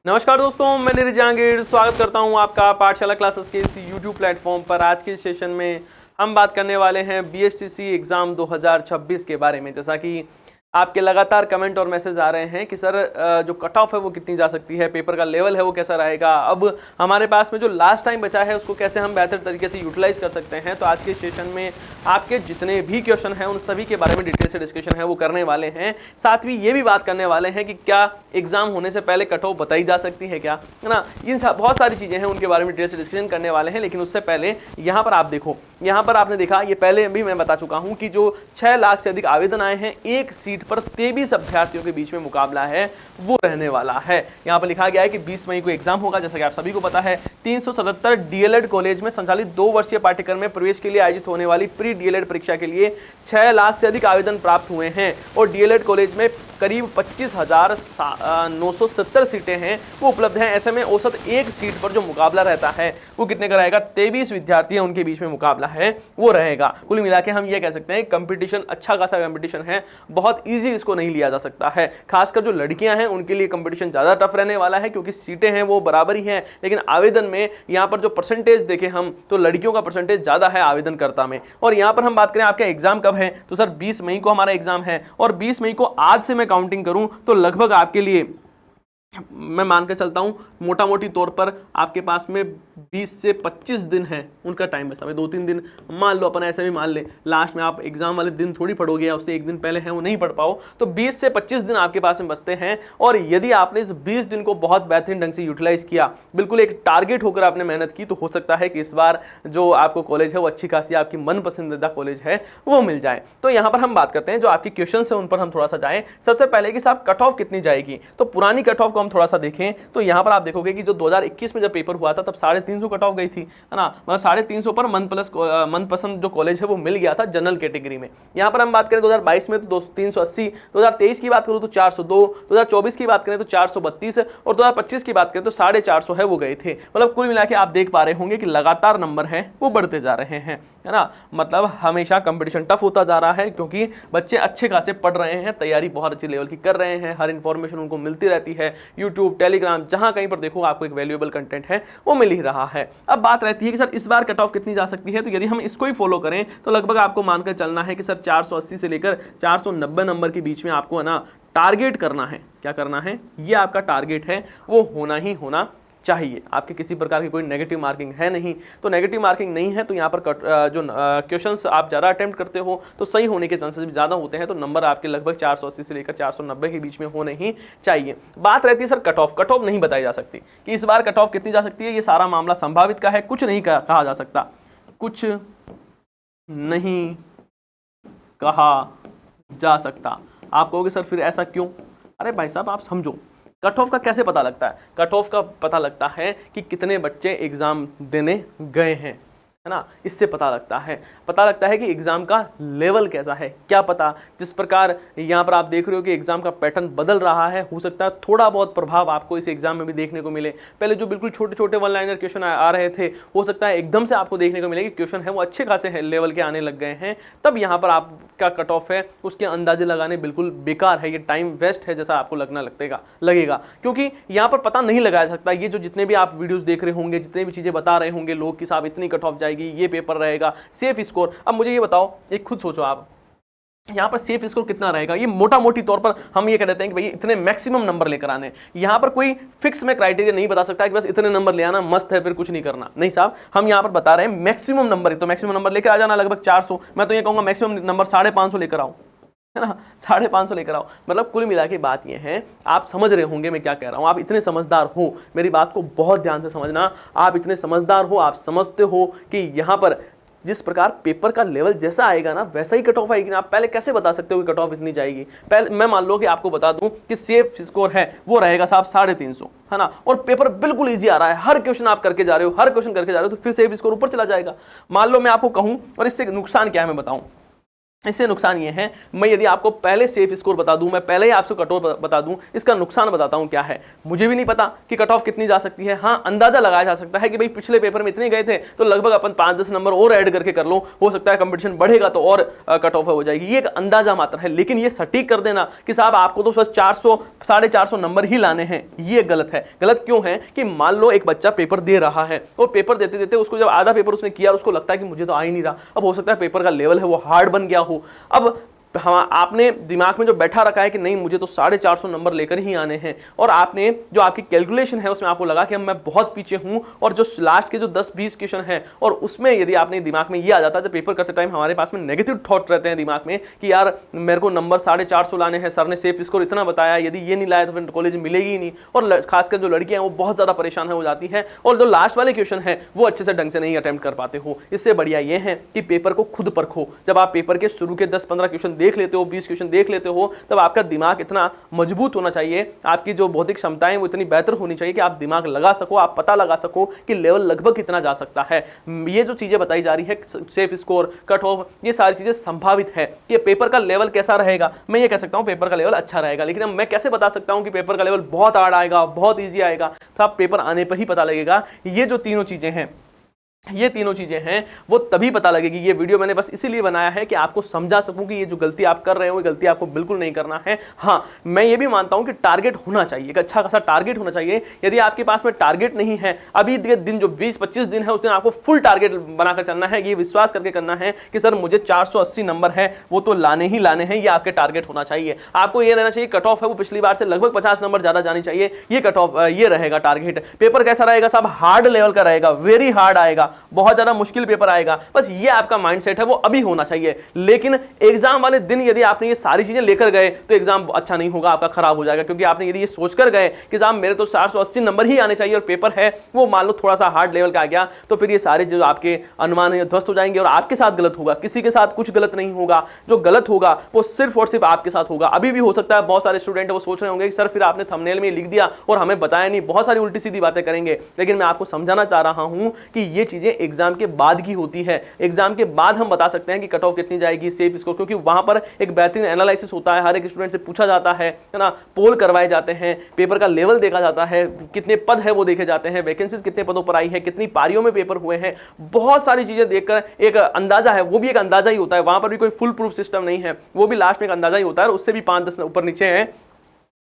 नमस्कार दोस्तों, मैं नीरज जहांगीर स्वागत करता हूं आपका पाठशाला क्लासेस के इस यूट्यूब प्लेटफॉर्म पर। आज के सेशन में हम बात करने वाले हैं बीएसटीसी एग्ज़ाम 2026 के बारे में। जैसा कि आपके लगातार कमेंट और मैसेज आ रहे हैं कि सर जो कट ऑफ है वो कितनी जा सकती है, पेपर का लेवल है वो कैसा रहेगा, अब हमारे पास में जो लास्ट टाइम बचा है उसको कैसे हम बेहतर तरीके से यूटिलाइज कर सकते हैं। तो आज के सेशन में आपके जितने भी क्वेश्चन हैं उन सभी के बारे में डिटेल से डिस्कशन है वो करने वाले हैं। साथ ही ये भी बात करने वाले हैं कि क्या एग्जाम होने से पहले कट ऑफ बताई जा सकती है क्या, है ना। इन बहुत सारी चीज़ें हैं उनके बारे में डिटेल से डिस्कशन करने वाले हैं। लेकिन उससे पहले यहाँ पर आप देखो, यहाँ पर आपने देखा, ये पहले भी मैं बता चुका हूँ कि जो 6 लाख से अधिक आवेदन आए हैं, एक सीट पर 23 अभ्यर्थियों के बीच में मुकाबला है वो रहने वाला है। यहाँ पर लिखा गया है कि 20 मई को एग्जाम होगा। जैसा कि आप सभी को पता है, 377 डीएलएड कॉलेज में संचालित 2 वर्षीय पाठ्यक्रम में प्रवेश के लिए आयोजित होने वाली प्री डीएलएड परीक्षा के लिए 6 लाख से अधिक आवेदन प्राप्त हुए हैं और डीएलएड कॉलेज में करीब 25,970 सीटें हैं वो उपलब्ध हैं। ऐसे में औसत एक सीट पर जो मुकाबला रहता है वो कितने का रहेगा, 23 विद्यार्थी उनके बीच में मुकाबला है वो रहेगा। कुल मिला के हम ये कह सकते हैं कंपटीशन अच्छा खासा कंपटीशन है, बहुत ईजी इसको नहीं लिया जा सकता है। खासकर जो लड़कियां हैं उनके लिए कंपटीशन ज़्यादा टफ रहने वाला है क्योंकि सीटें हैं वो बराबर ही हैं, लेकिन आवेदन में यहाँ पर जो परसेंटेज देखें हम तो लड़कियों का परसेंटेज ज़्यादा है आवेदनकर्ता में। और यहाँ पर हम बात करें आपका एग्जाम कब है, तो सर 20 मई को हमारा एग्जाम है और 20 मई को आज से मैं काउंटिंग करूं तो लगभग आपके लिए मैं मान के चलता हूं मोटा मोटी तौर पर आपके पास में 20 से 25 दिन है उनका टाइम बचा है। 2-3 दिन मान लो, अपन ऐसे भी मान ले, लास्ट में आप एग्जाम वाले दिन थोड़ी पढ़ोगे या उससे एक दिन पहले है वो नहीं पढ़ पाओ, तो 20 से 25 दिन आपके पास में बचते हैं। और यदि आपने इस 20 दिन को बहुत बेहतरीन ढंग से यूटिलाइज किया, बिल्कुल एक टारगेट होकर आपने मेहनत की, तो हो सकता है कि इस बार जो आपको कॉलेज है वो अच्छी खासी आपकी मन पसंदीदा कॉलेज है वो मिल जाए। तो यहाँ पर हम बात करते हैं जो आपकी क्वेश्चन है उन पर हम थोड़ा सा जाएं। सबसे पहले कि साहब कट ऑफ कितनी जाएगी, तो पुरानी कट ऑफ को हम थोड़ा सा देखें तो यहाँ पर आप देखोगे कि जो 2021 में जब पेपर हुआ था तब 350 कट ऑफ गई थी, है ना। मतलब 350 पर मनपसंद जो कॉलेज है वो मिल गया था जनरल कैटेगरी में। यहाँ पर हम बात करें 2022 में तो 380, 2023 की बात करूँ तो 402, 2024 की बात करें तो 432 और 2025 की बात करें तो 450 है वो गए थे। मतलब कुल मिला के आप देख पा रहे होंगे कि लगातार नंबर है वो बढ़ते जा रहे हैं, है ना। मतलब हमेशा कंपटीशन टफ होता जा रहा है क्योंकि बच्चे अच्छे खासे पढ़ रहे हैं, तैयारी बहुत अच्छी लेवल की कर रहे हैं, हर इंफॉर्मेशन उनको मिलती रहती है। यूट्यूब, टेलीग्राम, जहां कहीं पर देखो आपको एक वैल्यूएबल कंटेंट है वो मिल ही रहा है। अब बात रहती है कि सर इस बार कट ऑफ कितनी जा सकती है, तो यदि हम इसको ही फॉलो करें तो लगभग आपको मानकर चलना है कि सर 480 से लेकर 490 नंबर के बीच में आपको, है ना, टारगेट करना है। क्या करना है, ये आपका टारगेट है वो होना ही होना चाहिए। आपके किसी प्रकार की कोई नेगेटिव मार्किंग है नहीं, तो नेगेटिव मार्किंग नहीं है तो यहाँ पर जो क्वेश्चंस आप ज़्यादा अटेम्प्ट करते हो तो सही होने के चांसेस भी ज़्यादा होते हैं। तो नंबर आपके लगभग 480 से लेकर 490 के बीच में होने ही चाहिए। बात रहती है सर कट ऑफ नहीं बताई जा सकती कि इस बार कट ऑफ कितनी जा सकती है। ये सारा मामला संभावित का है, कुछ नहीं कहा जा सकता, कुछ नहीं कहा जा सकता। आप कहोगे सर फिर ऐसा क्यों? अरे भाई साहब आप समझो, कट ऑफ का कैसे पता लगता है। कट ऑफ का पता लगता है कि कितने बच्चे एग्जाम देने गए हैं, है ना, इससे पता लगता है। पता लगता है कि एग्जाम का लेवल कैसा है। क्या पता जिस प्रकार यहाँ पर आप देख रहे हो कि एग्जाम का पैटर्न बदल रहा है, हो सकता है थोड़ा बहुत प्रभाव आपको इस एग्जाम में भी देखने को मिले। पहले जो बिल्कुल छोटे छोटे वन लाइनर क्वेश्चन आ रहे थे, हो सकता है एकदम से आपको देखने को मिले कि क्वेश्चन है वो अच्छे खासे लेवल के आने लग गए हैं। तब यहाँ पर आपका कट ऑफ है उसके अंदाजे लगाने बिल्कुल बेकार है, ये टाइम वेस्ट है जैसा आपको लगेगा, क्योंकि यहाँ पर पता नहीं लगाया सकता। ये जो जितने भी आप वीडियोस देख रहे होंगे, जितने भी चीजें बता रहे होंगे लोग कि साहब इतनी कट ऑफ जाएगी, ये पेपर रहेगा, सेफ स्कोर। अब मुझे ये बताओ, एक खुद सोचो आप, यहाँ पर सेफ स्कोर कितना रहेगा। ये मोटा मोटी तौर पर हम ये कह देते हैं कि भाई इतने मैक्सिमम नंबर लेकर आने। यहाँ पर कोई फिक्स में क्राइटेरिया नहीं बता सकता कि बस इतने नंबर ले आना मस्त है फिर कुछ नहीं करना। नहीं साहब, हम यहाँ पर बता रहे हैं मैक्सिमम नंबर, तो मैक्सिमम नंबर लेकर आ जाना लगभग 400। मैं तो ये कहूँगा मैक्सिमम नंबर 550 लेकर आओ, है ना, 550 लेकर आओ। मतलब कुल मिला के बात ये है, आप समझ रहे होंगे मैं क्या कह रहा हूँ। आप इतने समझदार हो, मेरी बात को बहुत ध्यान से समझना। आप इतने समझदार हो, आप समझते हो कि यहाँ पर जिस प्रकार पेपर का लेवल जैसा आएगा ना वैसा ही कट ऑफ आएगी ना। आप पहले कैसे बता सकते हो कि कट ऑफ इतनी जाएगी। पहले मैं मान लो कि आपको बता दूं कि सेफ स्कोर है वो रहेगा साहब 350, है ना, और पेपर बिल्कुल इजी आ रहा है, हर क्वेश्चन आप करके जा रहे हो, हर क्वेश्चन करके जा रहे हो, तो फिर सेफ स्कोर ऊपर चला जाएगा। मान लो मैं आपको कहूं, और इससे नुकसान क्या है मैं बताऊं, इससे नुकसान ये है, मैं यदि आपको पहले सेफ स्कोर बता दूं, मैं पहले ही आपसे कट ऑफ बता दूं, इसका नुकसान बताता हूं क्या है। मुझे भी नहीं पता कि कट ऑफ कितनी जा सकती है। हाँ, अंदाजा लगाया जा सकता है कि भाई पिछले पेपर में इतने गए थे तो लगभग अपन 5-10 नंबर और ऐड करके कर लो, हो सकता है कंपटीशन बढ़ेगा तो और कट ऑफ हो जाएगी। ये एक अंदाजा मात्र है, लेकिन ये सटीक कर देना कि साहब आपको तो बस 400 450 नंबर ही लाने हैं, ये गलत है। गलत क्यों है कि मान लो एक बच्चा पेपर दे रहा है और पेपर देते देते उसको जब आधा पेपर उसने किया और उसको लगता है कि मुझे तो आ ही नहीं रहा, अब हो सकता है पेपर का लेवल है वो हार्ड बन गया हो। अब हाँ, आपने दिमाग में जो बैठा रखा है कि नहीं मुझे तो 450 नंबर लेकर ही आने हैं, और आपने जो आपकी कैलकुलेशन है उसमें आपको लगा कि मैं बहुत पीछे हूं, और जो लास्ट के जो 10-20 क्वेश्चन हैं और उसमें यदि आपने दिमाग में ये आ जाता है, जब पेपर करते टाइम हमारे पास में नेगेटिव थॉट रहते हैं दिमाग में कि यार मेरे को नंबर 450 लाने हैं, सर ने सेफ स्कोर इतना बताया, यदि ये नहीं लाया तो फिर कॉलेज मिलेगी ही नहीं। और खासकर जो लड़कियां हैं वो बहुत ज्यादा परेशान हो जाती है, और जो लास्ट वाले क्वेश्चन है वो अच्छे से ढंग से नहीं अटेम्प्ट कर पाते हो। इससे बढ़िया ये है कि पेपर को खुद परखो। जब आप पेपर के शुरू के 10-15 क्वेश्चन देख लेते हो, 20 क्वेश्चन देख लेते हो, तब आपका दिमाग इतना मजबूत होना चाहिए, आपकी जो बौद्धिक क्षमताएं वो इतनी बेहतर होनी चाहिए कि आप दिमाग लगा सको, आप पता लगा सको कि लेवल लगभग कितना जा सकता है। ये जो चीजें बताई जा रही है, सेफ स्कोर, कट ऑफ, ये सारी चीजें संभावित है कि पेपर का लेवल कैसा रहेगा। मैं ये कह सकता हूं पेपर का लेवल अच्छा रहेगा, लेकिन अब मैं कैसे बता सकता हूं कि पेपर का लेवल बहुत हार्ड आएगा, बहुत ईजी आएगा? तो आप पेपर आने पर ही पता लगेगा। ये जो तीनों चीजें हैं, ये तीनों चीजें हैं वो तभी पता लगेगी। ये वीडियो मैंने बस इसीलिए बनाया है कि आपको समझा सकूं कि ये जो गलती आप कर रहे हो, ये गलती आपको बिल्कुल नहीं करना है। हाँ, मैं ये भी मानता हूं कि टारगेट होना चाहिए, एक अच्छा खासा टारगेट होना चाहिए। यदि आपके पास में टारगेट नहीं है, अभी के दिन जो 20-25 दिन है उस दिन आपको फुल टारगेट बनाकर चलना है, ये विश्वास करके करना है कि सर मुझे 480 नंबर है वो तो लाने ही लाने हैं, ये आपके टारगेट होना चाहिए। आपको ये रहना चाहिए कट ऑफ है वो पिछली बार से लगभग 50 नंबर ज्यादा जानी चाहिए, ये कट ऑफ ये रहेगा टारगेट। पेपर कैसा रहेगा साहब? हार्ड लेवल का रहेगा, वेरी हार्ड आएगा, बहुत ज्यादा मुश्किल पेपर आएगा। बस ये आपका माइंडसेट है वो अभी होना चाहिए। लेकिन एग्जाम वाले दिन यदि आपने ये सारी चीजें लेकर गए तो एग्जाम अच्छा नहीं होगा, आपका खराब हो जाएगा। क्योंकि आपने यदि ये सोचकर गए कि साहब मेरे तो 480 नंबर ही आने चाहिए और पेपर है वो मान लो थोड़ा सा हार्ड लेवल का आ गया, तो फिर ये सारे जो आपके अनुमान है ध्वस्त हो जाएंगे और आपके साथ गलत होगा। किसी के साथ कुछ गलत नहीं होगा, जो गलत होगा वो सिर्फ और सिर्फ आपके साथ होगा। अभी भी हो सकता है बहुत सारे स्टूडेंट वो सोच रहे होंगे कि सर फिर आपने थंबनेल में लिख दिया और हमें बताया नहीं, बहुत सारी उल्टी सीधी बातें करेंगे। लेकिन मैं आपको समझाना चाह रहा हूं कि ये चीजें एग्जाम के बाद की होती है। एग्जाम के बाद हम बता सकते हैं कि कट ऑफ कितनी जाएगी, सेफ स्कोर, क्योंकि वहां पर एक बेहतरीन एनालिसिस होता है, हर एक स्टूडेंट से पूछा जाता है ना, पोल करवाए जाते हैं, पेपर का लेवल देखा जाता है, कितने पद है वो देखे जाते हैं, वैकेंसीज कितने पदों पर आई है, कितनी पारियों में पेपर हुए हैं, बहुत सारी चीजें देखकर एक अंदाजा है, वो भी एक अंदाजा ही होता है। वहां पर भी कोई फुल प्रूफ सिस्टम नहीं है, वो भी लास्ट में एक अंदाजा ही होता है, उससे भी 5-10 ऊपर नीचे है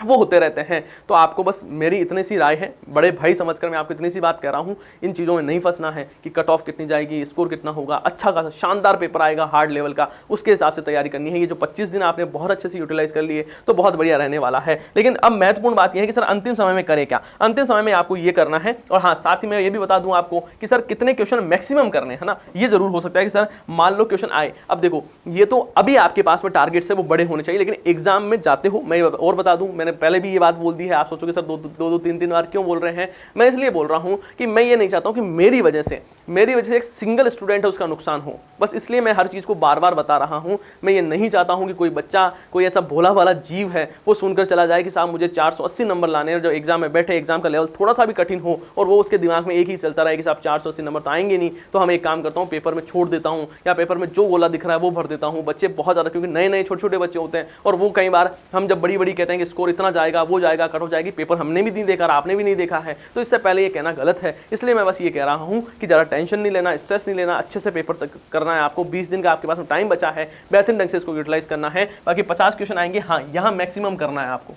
वो होते रहते हैं। तो आपको बस मेरी इतनी सी राय है, बड़े भाई समझकर मैं आपको इतनी सी बात कह रहा हूं, इन चीज़ों में नहीं फंसना है कि कट ऑफ कितनी जाएगी, स्कोर कितना होगा। अच्छा खासा शानदार पेपर आएगा हार्ड लेवल का, उसके हिसाब से तैयारी करनी है। ये जो 25 दिन आपने बहुत अच्छे से यूटिलाइज कर लिए तो बहुत बढ़िया रहने वाला है। लेकिन अब महत्वपूर्ण बात यह है कि सर अंतिम समय में करें क्या। अंतिम समय में आपको ये करना है, और हाँ साथ ही मैं ये भी बता दूं आपको कि सर कितने क्वेश्चन मैक्सिमम करने हैं ना। ये जरूर हो सकता है कि सर मान लो क्वेश्चन आए, अब देखो ये तो अभी आपके पास में टारगेट से वो बड़े होने चाहिए, लेकिन एग्जाम में जाते हो, मैं और बता दूं, मैंने पहले भी ये बात बोल दी है, आप सोचोगे सर दो तीन बार क्यों बोल रहे हैं। मैं इसलिए बोल रहा हूं कि मैं ये नहीं चाहता हूं कि मेरी वजह से एक सिंगल स्टूडेंट है उसका नुकसान हो, बस इसलिए मैं हर चीज को बार बार बता रहा हूं। मैं ये नहीं चाहता हूं कि कोई बच्चा, कोई ऐसा भोला वाला जीव है वो सुनकर चला जाए कि साहब मुझे 480 नंबर लाने हैं, जब एग्जाम में बैठे, एग्जाम का लेवल थोड़ा सा भी कठिन हो और वो उसके दिमाग में एक ही चलता रहे कि साहब 480 नंबर तो आएंगे नहीं, तो हम एक काम करता हूं पेपर में छोड़ देता हूं, या पेपर में जो गोला दिख रहा है वो भर देता हूं। बच्चे बहुत ज्यादा, क्योंकि नए नए छोटे छोटे बच्चे होते हैं, और वो कई बार हम जब बड़ी बड़ी कहते हैं कि स्कोर इतना जाएगा, वो जाएगा, कट हो जाएगी, पेपर हमने भी नहीं देखा, आपने भी नहीं देखा है, तो इससे पहले ये कहना गलत है। इसलिए मैं बस ये कह रहा हूं कि ज़्यादा टेंशन नहीं लेना, स्ट्रेस नहीं लेना, अच्छे से पेपर तक करना है आपको। 20 दिन का आपके पास में टाइम बचा है, बेहतरीन ढंग से इसको यूटिलाइज करना है। बाकी 50 क्वेश्चन आएंगे, हाँ यहाँ मैक्सिमम करना है, आपको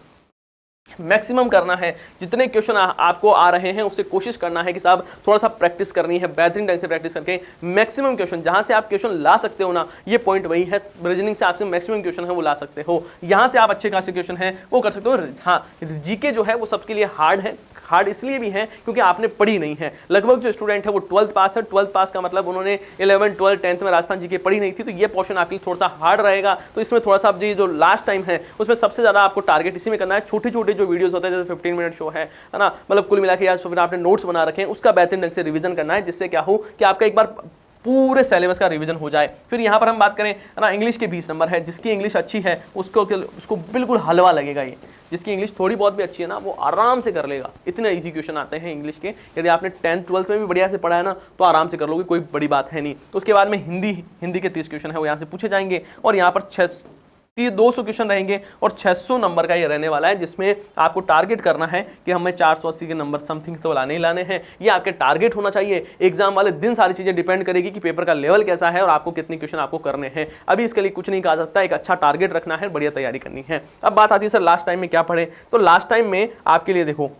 मैक्सिमम करना है। जितने क्वेश्चन आपको आ रहे हैं उससे कोशिश करना है कि साहब थोड़ा सा प्रैक्टिस करनी है, बेहतरीन ढंग से प्रैक्टिस करके मैक्सिमम क्वेश्चन जहां से आप क्वेश्चन ला सकते हो ना, ये पॉइंट वही है, रीजनिंग से आपसे मैक्सिमम क्वेश्चन है वो ला सकते हो, यहां से आप अच्छे खासे क्वेश्चन है वो कर सकते हो। हाँ, जीके जो है वो सबके लिए हार्ड है, हार्ड इसलिए भी है क्योंकि आपने पढ़ी नहीं है। लगभग जो स्टूडेंट है वो 12th पास है, 12th पास का मतलब उन्होंने 11, 12, 10th में राजस्थान जीके पढ़ी नहीं थी, तो ये पोर्शन आपके लिए थोड़ा सा हार्ड रहेगा। तो इसमें थोड़ा सा जो लास्ट टाइम है उसमें सबसे ज्यादा आपको टारगेट इसी में करना है। छोटे छोटे जो वीडियोस होते हैं जैसे 15 मिनट शो है ना, मतलब कुल मिला के या फिर आपने नोट्स बना रखे हैं, उसका बेहतरीन ढंग से रिवीजन करना है, जिससे क्या हो कि आपका एक बार पूरे सिलेबस का रिवीजन हो जाए। फिर यहाँ पर हम बात करें ना, इंग्लिश के 20 नंबर है, जिसकी इंग्लिश अच्छी है उसको बिल्कुल हलवा लगेगा ये। जिसकी इंग्लिश थोड़ी बहुत भी अच्छी है ना, वो आराम से कर लेगा। इतने इजी क्वेश्चन आते हैं इंग्लिश के, यदि आपने 10th 12th में भी बढ़िया से पढ़ा है ना, तो आराम से कर लोगे, कोई बड़ी बात है नहीं। उसके बाद में हिंदी के 30 क्वेश्चन है, वो यहाँ से पूछे जाएंगे, और यहाँ पर 200 क्वेश्चन रहेंगे और 600 नंबर का ये रहने वाला है, जिसमें आपको टारगेट करना है कि हमें 480 के नंबर समथिंग तो लाने ही लाने हैं। ये आपके टारगेट होना चाहिए। एग्जाम वाले दिन सारी चीजें डिपेंड करेगी कि पेपर का लेवल कैसा है और आपको कितने क्वेश्चन आपको करने हैं। अभी इसके लिए कुछ नहीं कहा सकता, एक अच्छा टारगेट रखना है, बढ़िया तैयारी करनी है। अब बात आती है सर लास्ट टाइम में क्या पढ़े, तो लास्ट टाइम में आपके लिए देखो,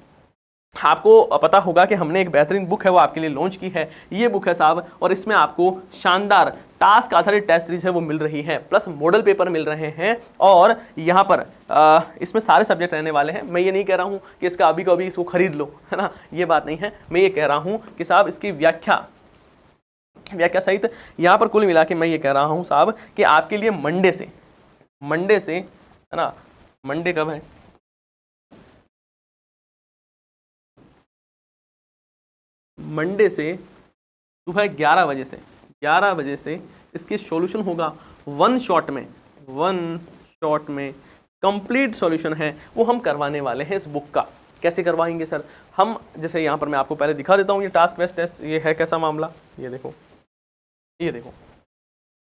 आपको पता होगा कि हमने एक बेहतरीन बुक है वो आपके लिए लॉन्च की है। ये बुक है साहब, और इसमें आपको शानदार टास्क आधारित टेस्ट सीरीज है वो मिल रही है, प्लस मॉडल पेपर मिल रहे हैं, और यहाँ पर इसमें सारे सब्जेक्ट रहने वाले हैं। मैं ये नहीं कह रहा हूँ कि इसका अभी को अभी इसको खरीद लो, है ना, ये बात नहीं है। मैं ये कह रहा हूँ कि साहब इसकी व्याख्या सहित यहाँ पर कुल मिला के मैं ये कह रहा हूँ साहब कि आपके लिए मंडे से है ना, मंडे कब है, मंडे से सुबह 11 बजे से इसकी सॉल्यूशन होगा वन शॉट में कंप्लीट सॉल्यूशन है वो हम करवाने वाले हैं इस बुक का। कैसे करवाएंगे सर, हम जैसे यहाँ पर मैं आपको पहले दिखा देता हूँ, ये टास्क बेस्ड टेस्ट ये है कैसा मामला, ये देखो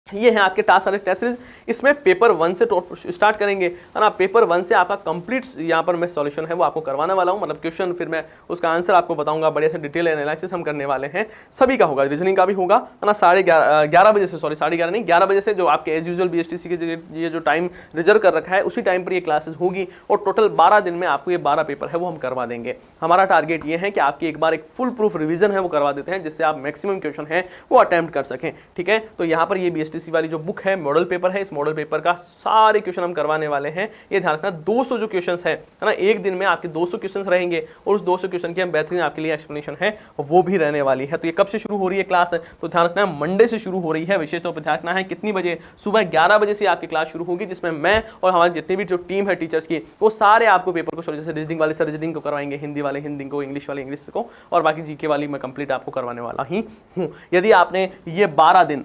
ये है आपके टास्क वाले टेस्ट सीरीज। इसमें पेपर 1 से स्टार्ट करेंगे, है ना। पेपर 1 से आपका कंप्लीट यहाँ पर मैं सॉल्यूशन है वो आपको करवाने वाला हूँ, मतलब क्वेश्चन, फिर मैं उसका आंसर आपको बताऊंगा, बढ़िया से डिटेल एनालिसिस हम करने वाले हैं। सभी का होगा, रीजनिंग का भी होगा, है ना। 11:30 बजे से, सॉरी 11:30 नहीं, 11 बजे से, जो आपके एज यूजुअल BSTC के ये जो टाइम रिजर्व कर रखा है उसी टाइम पर ये क्लासेस होगी, और टोटल 12 दिन में आपको ये 12 पेपर है वो हम करवा देंगे। हमारा टारगेट ये है कि आपकी एक बार एक फुल प्रूफ रिविजन है वो करवा देते हैं, जिससे आप मैक्सिमम क्वेश्चन है वो अटेम्प्ट कर सकें, ठीक है। तो यहाँ पर ये BSTC वाली जो बुक है मॉडल पेपर है, इस मॉडल पेपर का सारे क्वेश्चन हम करवाने वाले हैं। ये ध्यान रखना 200 जो क्वेश्चंस है ना, एक दिन में आपके 200 क्वेश्चंस रहेंगे, और उस 200 क्वेश्चन की हम बेहतरीन आपके लिए एक्सप्लेनेशन है वो भी रहने वाली है। तो ये कब से शुरू हो रही है क्लास, तो ध्यान रखना मंडे से शुरू हो रही है। विशेष तौर पर ध्यान रखना है कितनी बजे, सुबह 11 बजे से आपकी क्लास शुरू होगी, जिसमें मैं और हमारी जितनी भी जो टीम है टीचर्स की, वो सारे आपको पेपर को, जैसे रीजनिंग वाले सर रीजनिंग को करवाएंगे, हिंदी वाले हिंदी को, इंग्लिश वाले इंग्लिश को, और बाकी जीके वाली मैं कंप्लीट आपको करवाने वाला ही हूँ। यदि आपने ये 12 दिन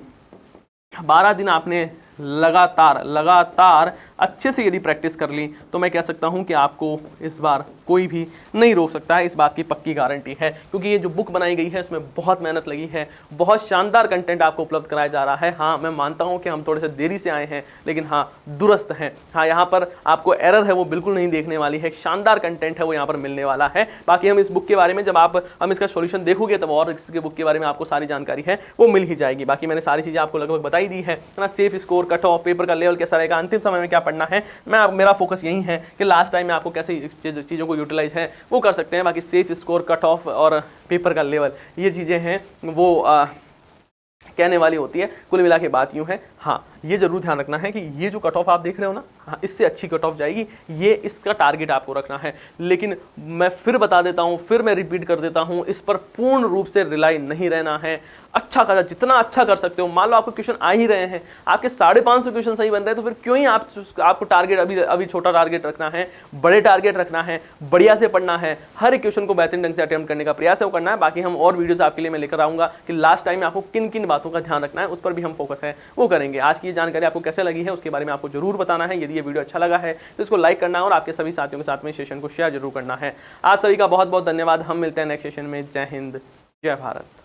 आपने लगातार अच्छे से यदि प्रैक्टिस कर ली, तो मैं कह सकता हूं कि आपको इस बार कोई भी नहीं रोक सकता है, इस बात की पक्की गारंटी है। क्योंकि ये जो बुक बनाई गई है इसमें बहुत मेहनत लगी है, बहुत शानदार कंटेंट आपको उपलब्ध कराया जा रहा है। हाँ, मैं मानता हूं कि हम थोड़े से देरी से आए हैं, लेकिन हाँ दुरुस्त हैं। हाँ, यहाँ पर आपको एरर है वो बिल्कुल नहीं देखने वाली है, शानदार कंटेंट है वो यहाँ पर मिलने वाला है। बाकी हम इस बुक के बारे में जब हम इसका सोल्यूशन देखोगे, तब और इसके बुक के बारे में आपको सारी जानकारी है वो मिल ही जाएगी। बाकी मैंने सारी चीज़ें आपको लगभग बताई दी है ना। Safe score, cut off, paper का लेवल कैसा रहेगा, अंतिम समय में क्या पढ़ना है, मेरा फोकस यही है कि लास्ट टाइम में आपको कैसे चीज़ों को यूटिलाइज है वो कर सकते हैं। बाकी सेफ स्कोर, कट ऑफ और पेपर का लेवल, ये चीज़ें हैं वो कहने वाली होती है। कुल मिला के बात यूँ है, हाँ ये जरूर ध्यान रखना है कि ये जो कट ऑफ आप देख रहे हो ना, हाँ इससे अच्छी कट ऑफ जाएगी, ये इसका टारगेट आपको रखना है। लेकिन मैं फिर बता देता हूँ, फिर मैं रिपीट कर देता हूँ, इस पर पूर्ण रूप से रिलाई नहीं रहना है। अच्छा खासा जितना अच्छा कर सकते हो, मान लो आपको क्वेश्चन आ ही रहे हैं, आपके 550 क्वेश्चन सही बन रहे हैं, तो फिर क्यों ही आपको टारगेट अभी छोटा टारगेट रखना है, बड़े टारगेट रखना है, बढ़िया से पढ़ना है, हर एक क्वेश्चन को बेहतरीन ढंग से अटेम्प्ट करने का प्रयास है वो करना है। बाकी हम और वीडियोस आपके लिए मैं लेकर आऊंगा कि लास्ट टाइम में आपको किन किन बातों का ध्यान रखना है, उस पर भी हम फोकस है वो करेंगे। आज की जानकारी आपको कैसे लगी है उसके बारे में आपको जरूर बताना है। यदि ये वीडियो अच्छा लगा है तो इसको लाइक करना है और आपके सभी साथियों के साथ में सेशन को शेयर जरूर करना है। आप सभी का बहुत बहुत धन्यवाद। हम मिलते हैं नेक्स्ट सेशन में। जय हिंद, जय भारत।